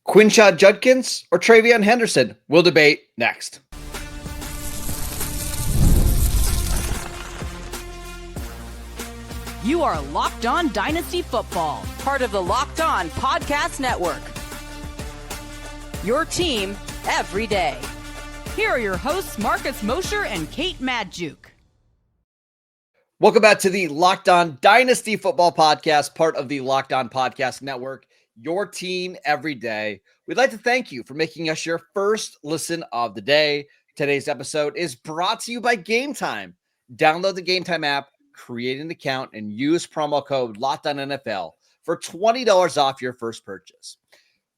Quinshon Judkins or TreVeyon Henderson? We'll debate next. You are Locked On Dynasty Football, part of the Locked On Podcast Network. Your team every day. Here are your hosts, Mosher and Kate Magdziuk. Welcome back to the Locked On Dynasty Football Podcast, part of the Locked On Podcast Network. Your team every day. We'd like to thank you for making us your first listen of the day. Today's episode is brought to you by Game Time. Download the Game Time app, create an account, and use promo code LOCKEDONNFL for $20 off your first purchase.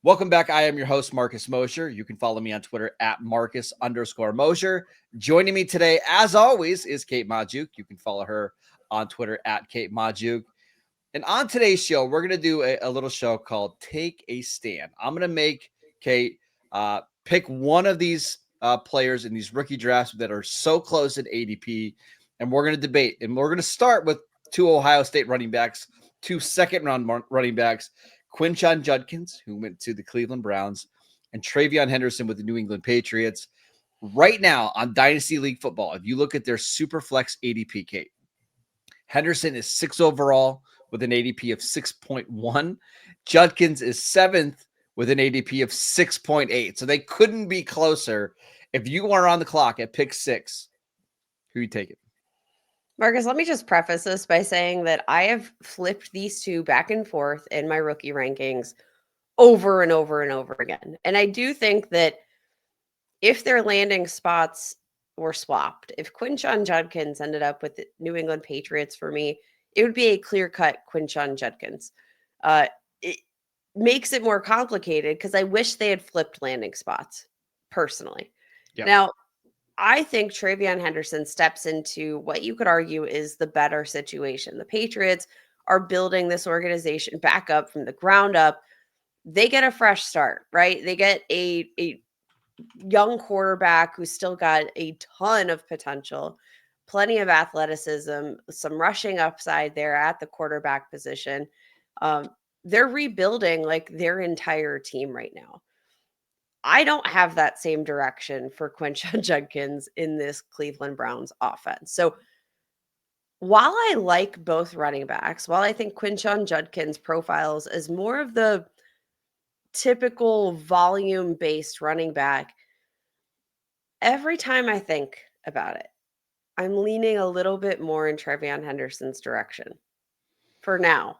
Welcome back. I am your host, Mosher. You can follow me on Twitter at Marcus_Mosher. Joining me today, as always, is Kate Magdziuk. You can follow her on Twitter at Kate Magdziuk. And on today's show, we're going to do a little show called Take a Stand. I'm going to make Kate pick one of these players in these rookie drafts that are so close at ADP, and we're going to debate. And we're going to start with two Ohio State running backs, two second-round running backs, Quinshon Judkins, who went to the Cleveland Browns, and TreVeyon Henderson with the New England Patriots. Right now on Dynasty League Football, if you look at their Superflex ADP, Kate, Henderson is 6th overall with an ADP of 6.1. Judkins is 7th with an ADP of 6.8. So they couldn't be closer. If you are on the clock at pick 6, who you take it? Marcus, let me just preface this by saying that I have flipped these two back and forth in my rookie rankings over and over and over again. And I do think that if their landing spots were swapped, if Quinshon Judkins ended up with the New England Patriots for me, it would be a clear-cut Quinshon Judkins. It makes it more complicated because I wish they had flipped landing spots, personally. Yep. Now, I think TreVeyon Henderson steps into what you could argue is the better situation. The Patriots are building this organization back up from the ground up. They get a fresh start, right? They get a young quarterback who's still got a ton of potential, plenty of athleticism, some rushing upside there at the quarterback position. They're rebuilding like their entire team right now. I don't have that same direction for Quinshon Judkins in this Cleveland Browns offense. So while I like both running backs, while I think Quinshon Judkins profiles as more of the typical volume-based running back, every time I think about it, I'm leaning a little bit more in TreVeyon Henderson's direction for now.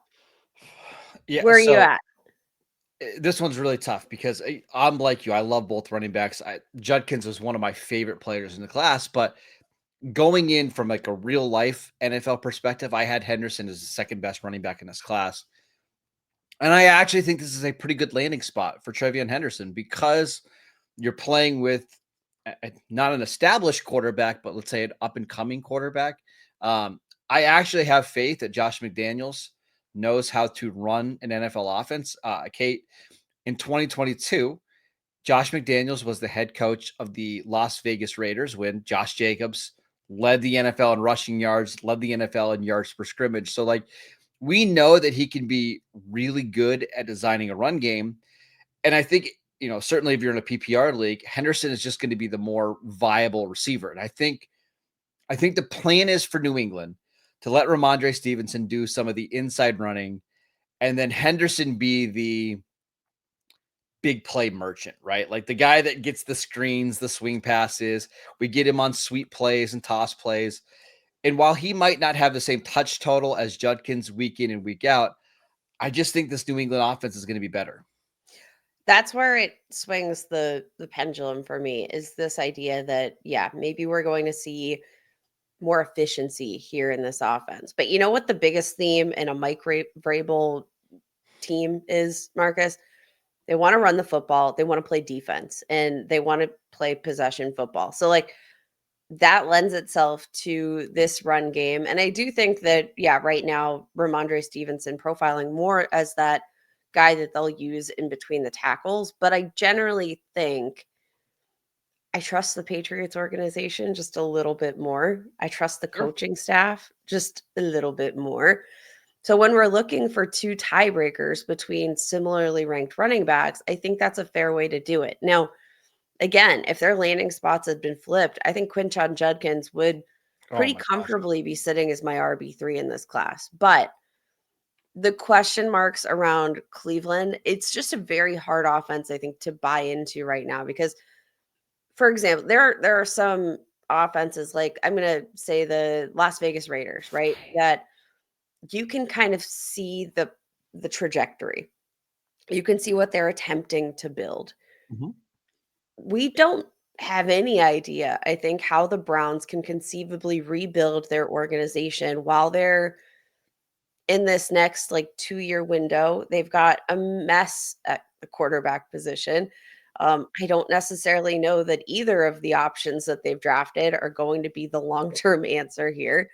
Yeah, where are you at? This one's really tough because I'm like you. I love both running backs. Judkins was one of my favorite players in the class, but going in from like a real life NFL perspective, I had Henderson as the second best running back in this class. And I actually think this is a pretty good landing spot for TreVeyon Henderson because you're playing with not an established quarterback, but let's say an up and coming quarterback. I actually have faith that Josh McDaniels knows how to run an NFL offense. Kate, in 2022, Josh McDaniels was the head coach of the Las Vegas Raiders when Josh Jacobs led the NFL in rushing yards, led the NFL in yards per scrimmage. So, like, we know that he can be really good at designing a run game. And I think, certainly if you're in a PPR league, Henderson is just going to be the more viable receiver. And I think the plan is for New England to let Ramondre Stevenson do some of the inside running, and then Henderson be the big play merchant, right? Like the guy that gets the screens, the swing passes. We get him on sweep plays and toss plays. And while he might not have the same touch total as Judkins week in and week out, I just think this New England offense is going to be better. That's where it swings the pendulum for me, is this idea that, yeah, maybe we're going to see more efficiency here in this offense. But you know what the biggest theme in a Mike Vrabel team is, Marcus? They want to run the football. They want to play defense, and they want to play possession football. So, like, that lends itself to this run game. And I do think that, yeah, right now, Ramondre Stevenson profiling more as that guy that they'll use in between the tackles. But I generally think I trust the Patriots organization just a little bit more. I trust the coaching staff just a little bit more. So when we're looking for two tiebreakers between similarly ranked running backs, I think that's a fair way to do it. Now, again, if their landing spots had been flipped, I think Quinshon Judkins would Oh pretty my gosh. comfortably be sitting as my RB3 in this class. But the question marks around Cleveland, it's just a very hard offense, I think, to buy into right now. Because, for example, there are some offenses, like I'm going to say the Las Vegas Raiders, right? That you can kind of see the trajectory. You can see what they're attempting to build. Mhm. We don't have any idea, I think, how the Browns can conceivably rebuild their organization while they're in this next like 2-year window. They've got a mess at the quarterback position. I don't necessarily know that either of the options that they've drafted are going to be the long-term answer here.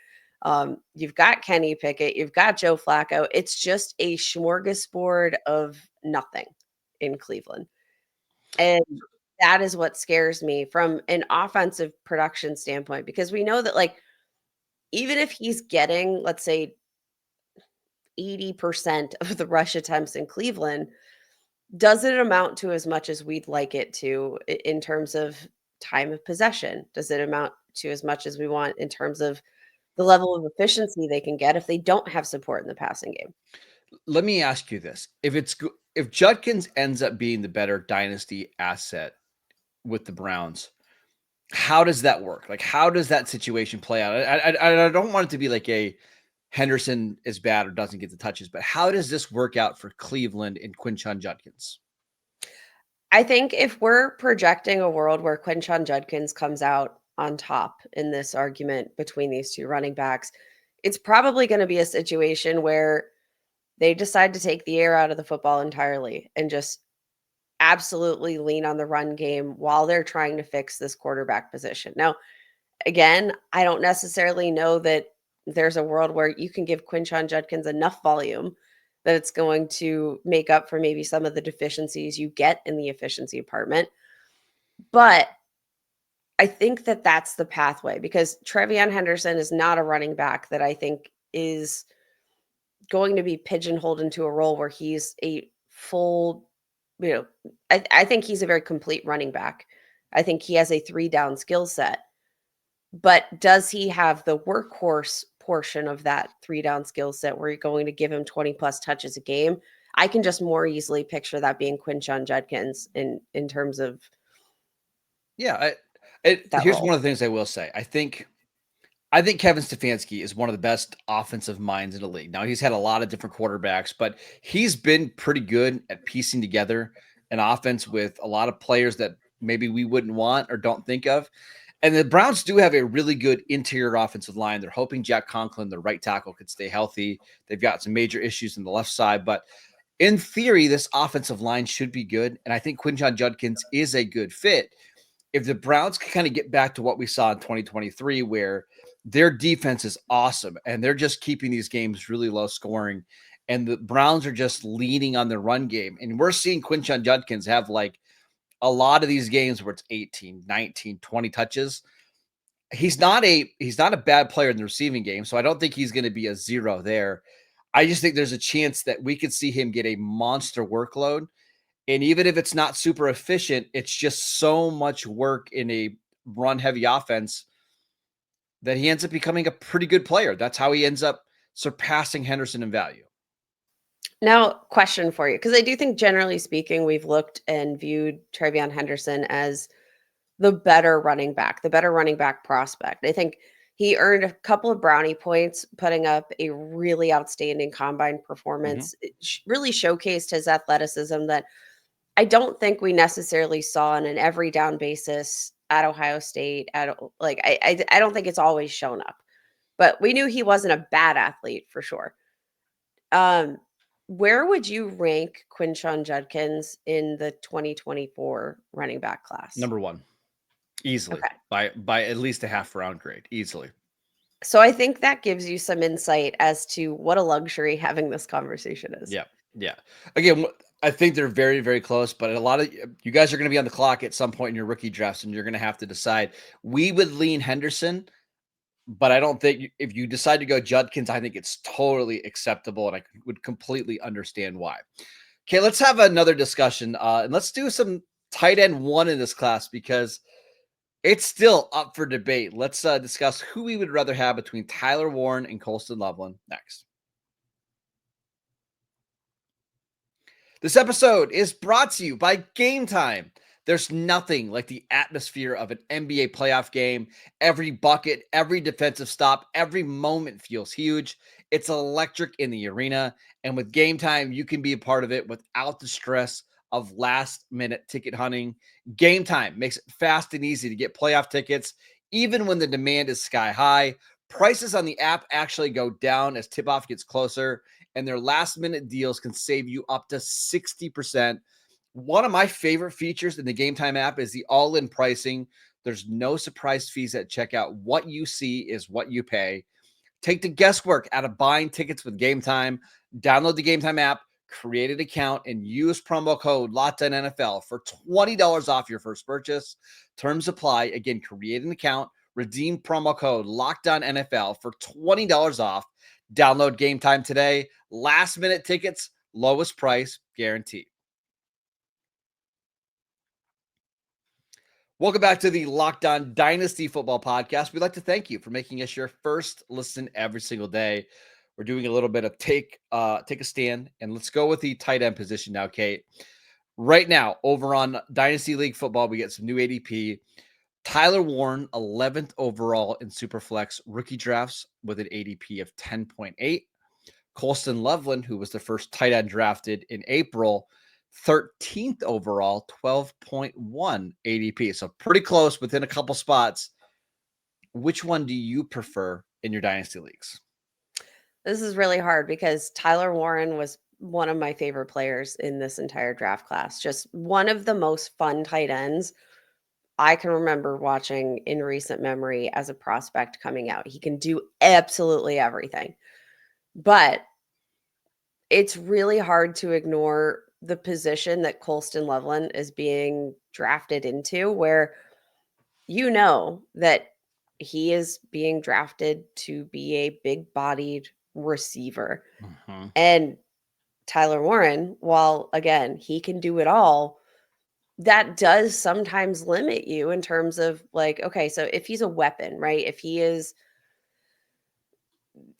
You've got Kenny Pickett, you've got Joe Flacco. It's just a smorgasbord of nothing in Cleveland. And that is what scares me from an offensive production standpoint, because we know that, like, even if he's getting, let's say, 80% of the rush attempts in Cleveland, does it amount to as much as we'd like it to in terms of time of possession? Does it amount to as much as we want in terms of the level of efficiency they can get if they don't have support in the passing game? Let me ask you this. If Judkins ends up being the better dynasty asset with the Browns, how does that work? Like, how does that situation play out? I don't want it to be like a Henderson is bad or doesn't get the touches, but how does this work out for Cleveland and Quinshon Judkins? I think if we're projecting a world where Quinshon Judkins comes out on top in this argument between these two running backs, it's probably going to be a situation where they decide to take the air out of the football entirely and just absolutely lean on the run game while they're trying to fix this quarterback position. Now, again, I don't necessarily know that there's a world where you can give Quinshon Judkins enough volume that it's going to make up for maybe some of the deficiencies you get in the efficiency department. But I think that that's the pathway, because TreVeyon Henderson is not a running back that I think is going to be pigeonholed into a role where he's a full, you know, I think he's a very complete running back. I think he has a 3-down skill set. But does he have the workhorse portion of that 3-down skill set where you're going to give him 20 plus touches a game? I can just more easily picture that being Quinshon Judkins in terms of Yeah, that here's role. one of the things I will say. I think Kevin Stefanski is one of the best offensive minds in the league. Now, he's had a lot of different quarterbacks, but he's been pretty good at piecing together an offense with a lot of players that maybe we wouldn't want or don't think of. And the Browns do have a really good interior offensive line. They're hoping Jack Conklin, the right tackle, could stay healthy. They've got some major issues on the left side, but in theory, this offensive line should be good. And I think Quinshon Judkins is a good fit. If the Browns can kind of get back to what we saw in 2023, where their defense is awesome and they're just keeping these games really low scoring, and the Browns are just leaning on their run game. And we're seeing Quinshon Judkins have like a lot of these games where it's 18, 19, 20 touches. He's not a bad player in the receiving game, so I don't think he's going to be a zero there. I just think there's a chance that we could see him get a monster workload. And even if it's not super efficient, it's just so much work in a run heavy offense that he ends up becoming a pretty good player. That's how he ends up surpassing Henderson in value. Now, question for you, because I do think generally speaking, we've looked and viewed TreVeyon Henderson as the better running back, the better running back prospect. I think he earned a couple of brownie points, putting up a really outstanding combine Mhm. performance. It really showcased his athleticism that I don't think we necessarily saw on an every down basis at Ohio State. I don't think it's always shown up, but we knew he wasn't a bad athlete for sure. Um, where would you rank Quinshon Judkins in the 2024 running back class? Number one, easily Okay. by at least a half round grade, easily. So I think that gives you some insight as to what a luxury having this conversation is. Yeah, yeah. Again, I think they're very, very close, but a lot of you guys are going to be on the clock at some point in your rookie drafts, and you're going to have to decide. We would lean Henderson, but I don't think if you decide to go Judkins, I think it's totally acceptable, and I would completely understand why. Okay, let's have another discussion, and let's do some tight end one in this class because it's still up for debate. Let's discuss who we would rather have between Tyler Warren and Colson Loveland next. This episode is brought to you by Game Time. There's nothing like the atmosphere of an NBA playoff game. Every bucket, every defensive stop, every moment feels huge. It's electric in the arena. And with Game Time, you can be a part of it without the stress of last minute ticket hunting. Game Time makes it fast and easy to get playoff tickets, even when the demand is sky high. Prices on the app actually go down as tip off gets closer, and their last minute deals can save you up to 60%. One of my favorite features in the Game Time app is the all-in pricing. There's no surprise fees at checkout. What you see is what you pay. Take the guesswork out of buying tickets with Game Time. Download the Game Time app, create an account, and use promo code LOCKEDONNFL for $20 off your first purchase. Terms apply. Again, create an account, redeem promo code LOCKEDONNFL for $20 off. Download Game Time today. Last minute tickets, lowest price guaranteed. Welcome back to the Locked On Dynasty Football Podcast. We'd like to thank you for making us your first listen every single day. We're doing a little bit of take a stand, and let's go with the tight end position now, Kate. Right now, over on Dynasty League Football, we get some new ADP. Tyler Warren, 11th overall in Superflex rookie drafts with an ADP of 10.8. Colson Loveland, who was the first tight end drafted in April, 13th overall, 12.1 ADP. So pretty close, within a couple spots. Which one do you prefer in your dynasty leagues? This is really hard because Tyler Warren was one of my favorite players in this entire draft class. Just one of the most fun tight ends I can remember watching in recent memory as a prospect coming out. He can do absolutely everything. But it's really hard to ignore the position that Colston Loveland is being drafted into, where you know that he is being drafted to be a big-bodied receiver. Mm-hmm. And Tyler Warren, while again, he can do it all, that does sometimes limit you in terms of like, okay, so if he's a weapon, right?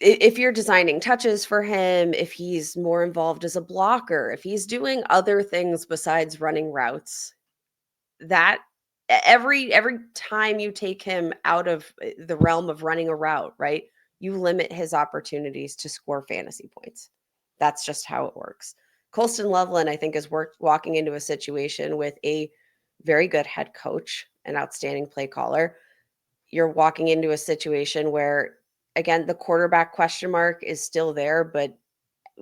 If you're designing touches for him, if he's more involved as a blocker, if he's doing other things besides running routes, that every time you take him out of the realm of running a route, right? You limit his opportunities to score fantasy points. That's just how it works. Colston Loveland, I think, is walking into a situation with a very good head coach, an outstanding play caller. You're walking into a situation where, again, the quarterback question mark is still there, but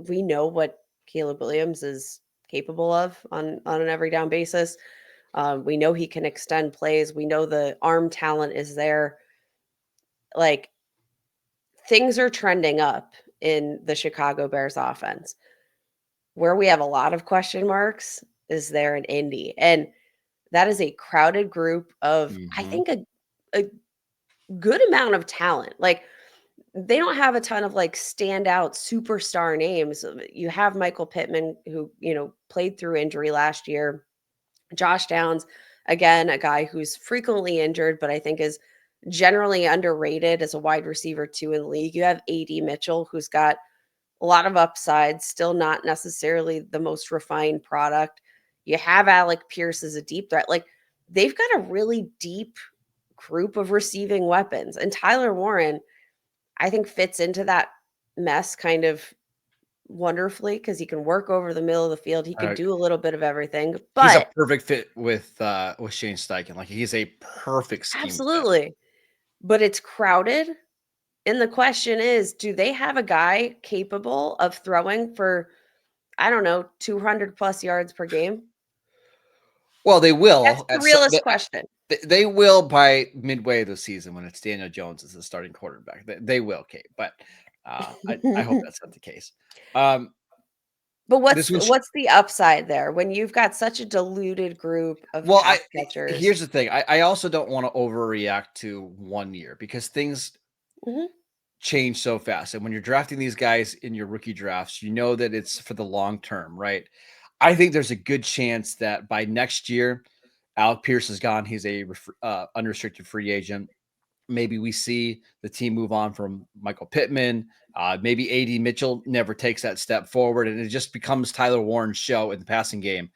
we know what Caleb Williams is capable of on an every down basis. We know he can extend plays. We know the arm talent is there. Like, things are trending up in the Chicago Bears offense. Where we have a lot of question marks is there in Indy. And that is a crowded group of, I think, a good amount of talent. Like, they don't have a ton of like standout superstar names. You have Michael Pittman, who, played through injury last year. Josh Downs, again, a guy who's frequently injured, but I think is generally underrated as a wide receiver too in the league. You have AD Mitchell, who's got a lot of upside, still not necessarily the most refined product. You have Alec Pierce as a deep threat. Like, they've got a really deep group of receiving weapons. And Tyler Warren, I think, fits into that mess kind of wonderfully because he can work over the middle of the field. He can do a little bit of everything. But he's a perfect fit with Shane Steichen. Like, he's a perfect scheme absolutely fit. But it's crowded. And the question is, do they have a guy capable of throwing for, I don't know, 200 plus yards per game? Well, they will. That's the realist question. They will by midway of the season when it's Daniel Jones as the starting quarterback. They will, Kate. But I hope that's not the case. But what's the upside there when you've got such a diluted group of pass catchers? Here's the thing. I also don't want to overreact to 1 year because things Mhm. change so fast. And when you're drafting these guys in your rookie drafts, you know that it's for the long term, right? I think there's a good chance that by next year, Alec Pierce is gone. He's a unrestricted free agent. Maybe we see the team move on from Michael Pittman. Maybe AD Mitchell never takes that step forward, and it just becomes Tyler Warren's show in the passing game.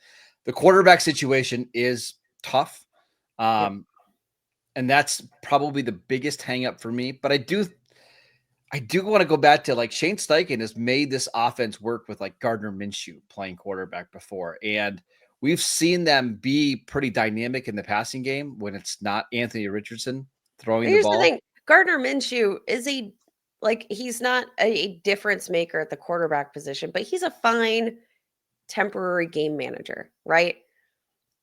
The quarterback situation is tough. Yep. And that's probably the biggest hang up for me. But I do want to go back to like Shane Steichen has made this offense work with like Gardner Minshew playing quarterback before. And we've seen them be pretty dynamic in the passing game when it's not Anthony Richardson throwing the Here's the ball. thing, Gardner Minshew is he's not a difference maker at the quarterback position, but he's a fine temporary game manager, right?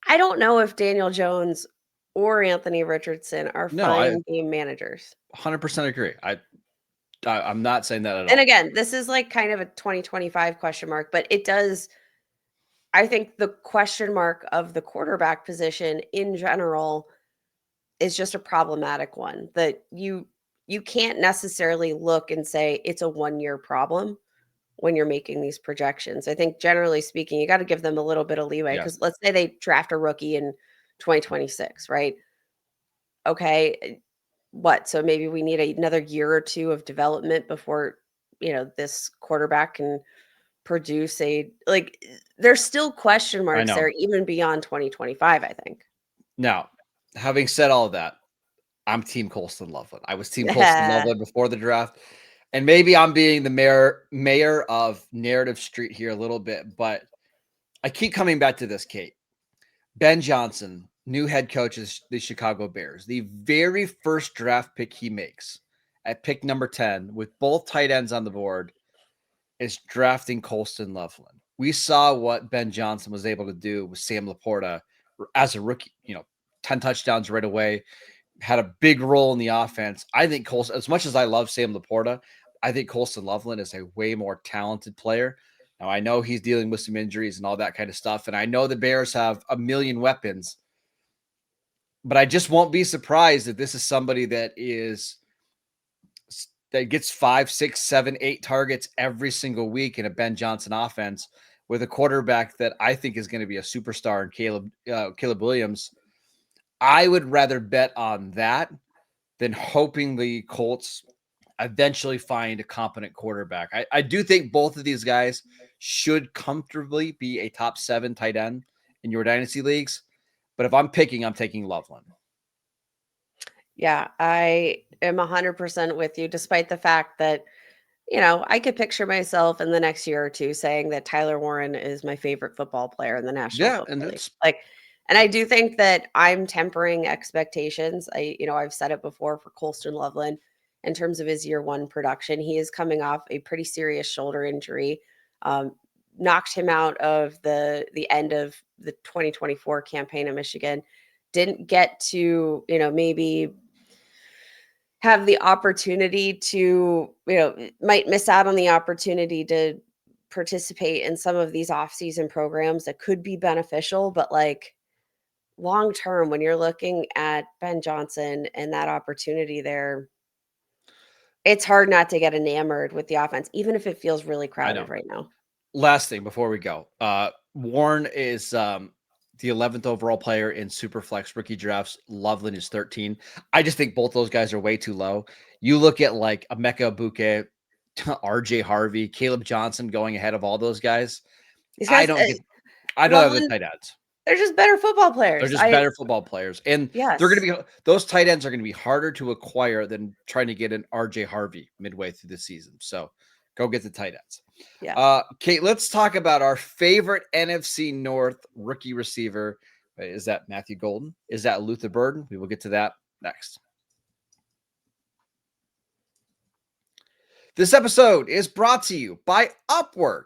I don't know if Daniel Jones or Anthony Richardson are No, I fine game managers. 100% agree. I'm not saying that at And all. again, this is like kind of a 2025 question mark, but it does. I think the question mark of the quarterback position in general is just a problematic one that you can't necessarily look and say it's a 1-year problem when you're making these projections. I think generally speaking, you got to give them a little bit of leeway Yes. because let's say they draft a rookie in 2026, right? Okay, what? So maybe we need another year or two of development before, this quarterback can produce there's still question I marks know. there even beyond 2025, I think. Now, having said all of that, I'm team Colson Loveland. I was team Colson Loveland before the draft. And maybe I'm being the mayor of Narrative Street here a little bit, but I keep coming back to this, Kate. Ben Johnson, new head coach of the Chicago Bears, the very first draft pick he makes at pick number 10 with both tight ends on the board is drafting Colson Loveland. We saw what Ben Johnson was able to do with Sam Laporta as a rookie, 10 touchdowns right away, had a big role in the offense. I think Colson, as much as I love Sam Laporta, I think Colson Loveland is a way more talented player. Now, I know he's dealing with some injuries and all that kind of stuff, and I know the Bears have a million weapons, but I just won't be surprised if this is somebody that gets 5, 6, 7, 8 targets every single week in a Ben Johnson offense with a quarterback that I think is going to be a superstar in Caleb Williams. I would rather bet on that than hoping the Colts eventually find a competent quarterback. I do think both of these guys should comfortably be a top 7 tight end in your dynasty leagues. But if I'm picking, I'm taking Loveland. Yeah, I am 100% with you, despite the fact that, I could picture myself in the next year or two saying that Tyler Warren is my favorite football player in the National Yeah, and Football League. it's And I do think that I'm tempering expectations. I've said it before for Colston Loveland in terms of his year one production. He is coming off a pretty serious shoulder injury, um, knocked him out of the end of the 2024 campaign in Michigan. Didn't get to, maybe have the opportunity to, might miss out on the opportunity to participate in some of these off-season programs that could be beneficial, but long term, when you're looking at Ben Johnson and that opportunity there, it's hard not to get enamored with the offense, even if it feels really I know. crowded right now. Last thing before we go. Warren is the 11th overall player in Superflex rookie drafts. Loveland is 13. I just think both those guys are way too low. You look at like Emeka Buke, RJ Harvey, Caleb Johnson going ahead of all those guys. These I guys, don't have the Loveland, tight ends. they're just better football They're players. just better football players. And they're Yes. going to be, those tight ends are going to be harder to acquire than trying to get an RJ Harvey midway through the season. So go get the tight ends. Yeah. Kate, let's talk about our favorite NFC North rookie receiver. Is that Matthew Golden? Is that Luther Burden? We will get to that next. This episode is brought to you by Upwork.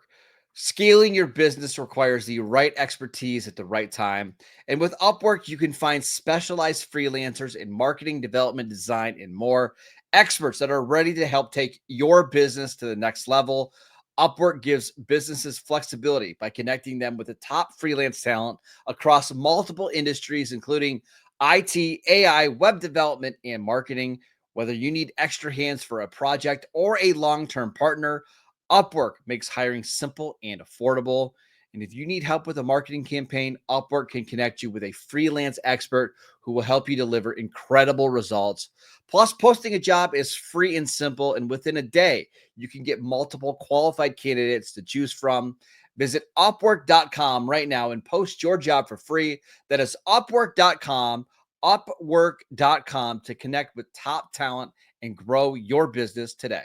Scaling your business requires the right expertise at the right time. And with Upwork, you can find specialized freelancers in marketing, development, design, and more. Experts that are ready to help take your business to the next level. Upwork gives businesses flexibility by connecting them with the top freelance talent across multiple industries, including IT, AI, web development, and marketing. Whether you need extra hands for a project or a long-term partner, Upwork makes hiring simple and affordable. And if you need help with a marketing campaign, Upwork can connect you with a freelance expert who will help you deliver incredible results. Plus, posting a job is free and simple, and within a day, you can get multiple qualified candidates to choose from. Visit Upwork.com right now and post your job for free. That is Upwork.com, Upwork.com to connect with top talent and grow your business today.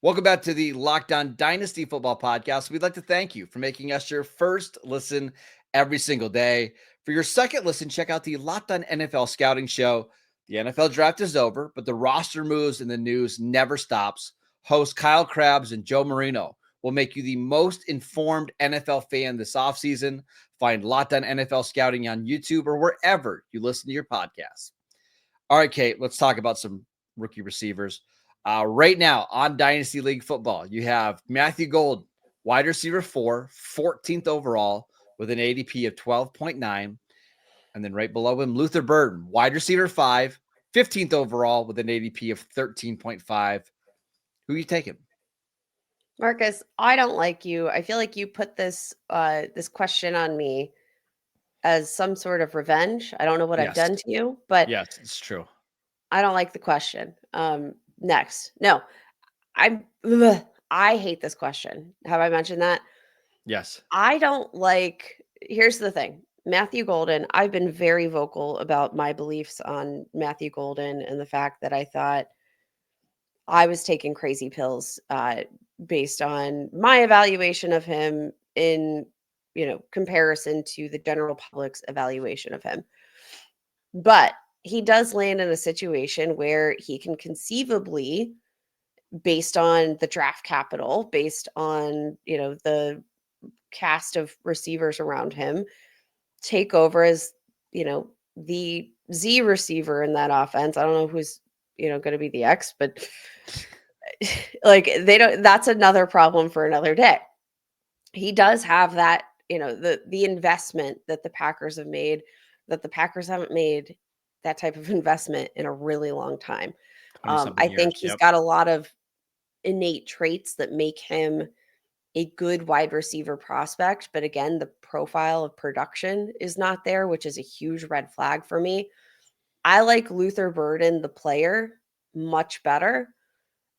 Welcome back to the Locked On Dynasty Football Podcast. We'd like to thank you for making us your first listen every single day. For your second listen, check out the Locked On NFL Scouting Show. The NFL draft is over, but the roster moves and the news never stops. Hosts Kyle Krabs and Joe Marino will make you the most informed NFL fan this offseason. Find Locked On NFL Scouting on YouTube or wherever you listen to your podcasts. All right, Kate, let's talk about some rookie receivers. Right now on Dynasty League Football, you have Matthew Gold, wide receiver 4, 14th overall with an ADP of 12.9. And then right below him, Luther Burden, wide receiver 5, 15th overall with an ADP of 13.5. Who are you taking? Marcus, I don't like you. I feel like you put this this question on me as some sort of revenge. I don't know what I've done to you, but Yes, it's true. I don't like the question. Next. No, I hate this question. Have I mentioned that? Yes. I don't like here's the thing. Matthew Golden, I've been very vocal about my beliefs on Matthew Golden and the fact that I thought I was taking crazy pills based on my evaluation of him in, comparison to the general public's evaluation of him. But he does land in a situation where he can conceivably, based on the draft capital, based on, the cast of receivers around him, take over as, the Z receiver in that offense. I don't know who's, going to be the X, but like that's another problem for another day. He does have that, the investment that the Packers have made, that the Packers haven't made that type of investment in a really long time. 20-something I years. think he's Yep. got a lot of innate traits that make him a good wide receiver prospect. But again, the profile of production is not there, which is a huge red flag for me. I like Luther Burden, the player, much better.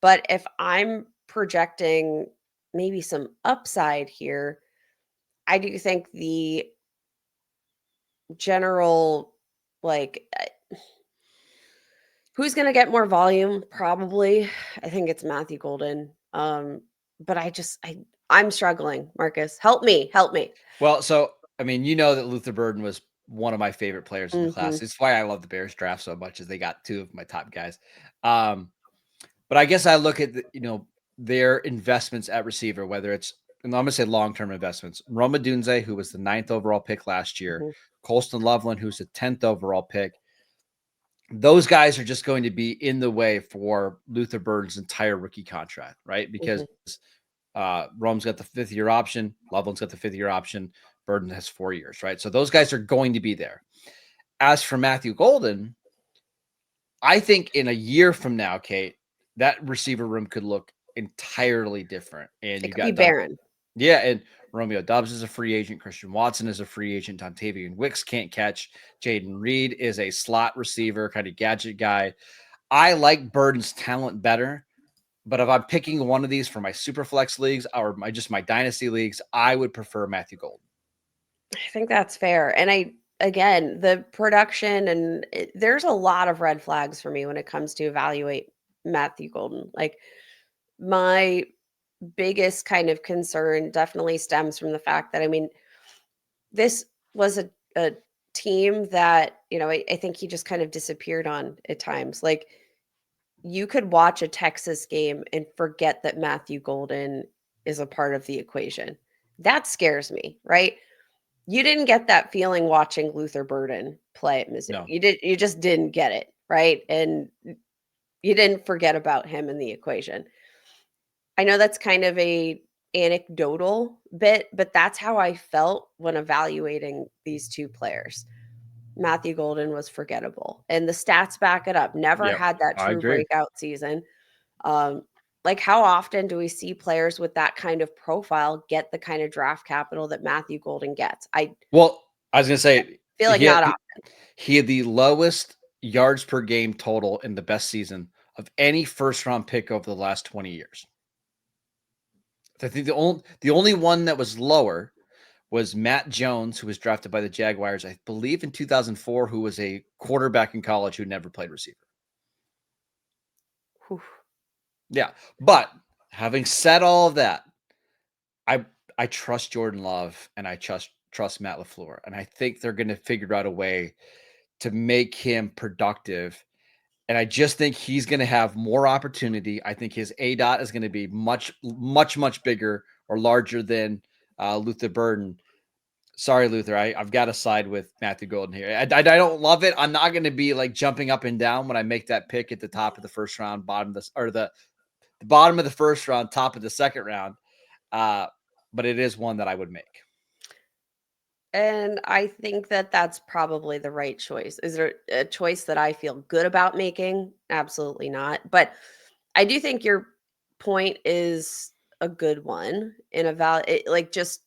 But if I'm projecting maybe some upside here, I do think the general, like, who's going to get more volume? Probably. I think it's Matthew Golden. But I'm struggling, Marcus. Help me. Well, so, I mean, you know that Luther Burden was one of my favorite players in the class. Mhm. It's why I love the Bears draft so much, as they got 2 of my top guys. But I guess I look at their investments at receiver, whether it's, and I'm going to say long-term investments. Rome Odunze, who was the 9th overall pick last year, Mhm. Colson Loveland, who's the 10th overall pick. Those guys are just going to be in the way for Luther Burden's entire rookie contract, right? Because Rome's got the 5th-year option, Loveland's got the 5th-year option, Burden has 4 years, right? So those guys are going to be there. As for Matthew Golden, I think in a year from now, Kate, that receiver room could look entirely different. And It you could be got barren. yeah, and Romeo Doubs is a free agent. Christian Watson is a free agent. Dontavian Wicks can't catch. Jaden Reed is a slot receiver, kind of gadget guy. I like Burden's talent better, but if I'm picking one of these for my super flex leagues or my dynasty leagues, I would prefer Matthew Golden. I think that's fair. And again, the production and there's a lot of red flags for me when it comes to evaluate Matthew Golden. Like my biggest kind of concern definitely stems from the fact that, I mean, this was a team that, I think he just kind of disappeared on at times. Like you could watch a Texas game and forget that Matthew Golden is a part of the equation. That scares me, right? You didn't get that feeling watching Luther Burden play at Mizzou. No. You just didn't get it, right? And you didn't forget about him in the equation. I know that's kind of a anecdotal bit, but that's how I felt when evaluating these two players. Matthew Golden was forgettable, and the stats back it up. Never Yep, had that I true agree. breakout season. Like, how often do we see players with that kind of profile get the kind of draft capital that Matthew Golden gets? I Well, I was gonna say feel like not often. he had the lowest yards per game total in the best season of any first round pick over the last 20 years. I think the only one that was lower was Matt Jones, who was drafted by the Jaguars, I believe in 2004, who was a quarterback in college who never played receiver. Whew. Yeah, but having said all of that, I trust Jordan Love and I trust Matt LaFleur, and I think they're going to figure out a way to make him productive. And I just think he's going to have more opportunity. I think his A dot is going to be much bigger or larger than Luther Burden. Sorry, Luther. I've got to side with Matthew Golden here. I don't love it. I'm not going to be like jumping up and down when I make that pick at the top of the first round, the bottom of the first round, top of the second round. But it is one that I would make. And I think that that's probably the right choice. Is there a choice that I feel good about making? Absolutely not. But I do think your point is a good one in like just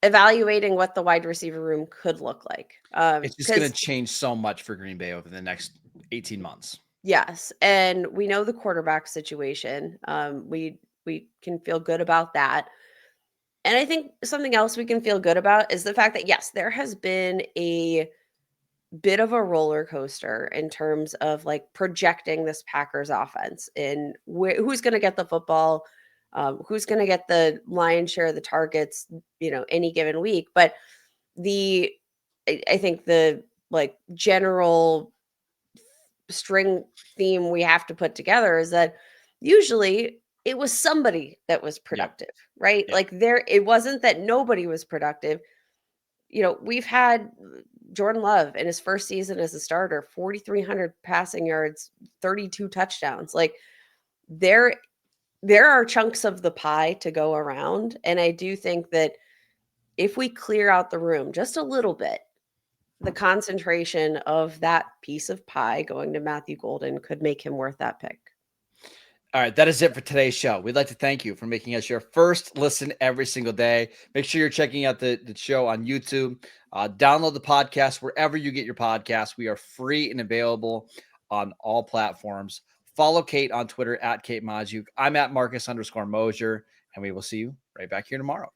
evaluating what the wide receiver room could look like. It's just going Because to change so much for Green Bay over the next 18 months. yes, and we know the quarterback situation. We can feel good about that. And I think something else we can feel good about is the fact that yes, there has been a bit of a roller coaster in terms of like projecting this Packers offense and who's going to get the football, who's going to get the lion's share of the targets, any given week. But I think the like general string theme we have to put together is that usually it was somebody that was Yep. productive, right? Yep. Like it wasn't that nobody was productive. We've had Jordan Love in his first season as a starter, 4,300 passing yards, 32 touchdowns. Like there are chunks of the pie to go around, and I do think that if we clear out the room just a little bit, the concentration of that piece of pie going to Matthew Golden could make him worth that pick. All right, that is it for today's show. We'd like to thank you for making us your first listen every single day. Make sure you're checking out the show on YouTube. Download the podcast wherever you get your podcasts. We are free and available on all platforms. Follow Kate on Twitter at Kate Magdziuk. I'm at Marcus _Mosher, and we will see you right back here tomorrow.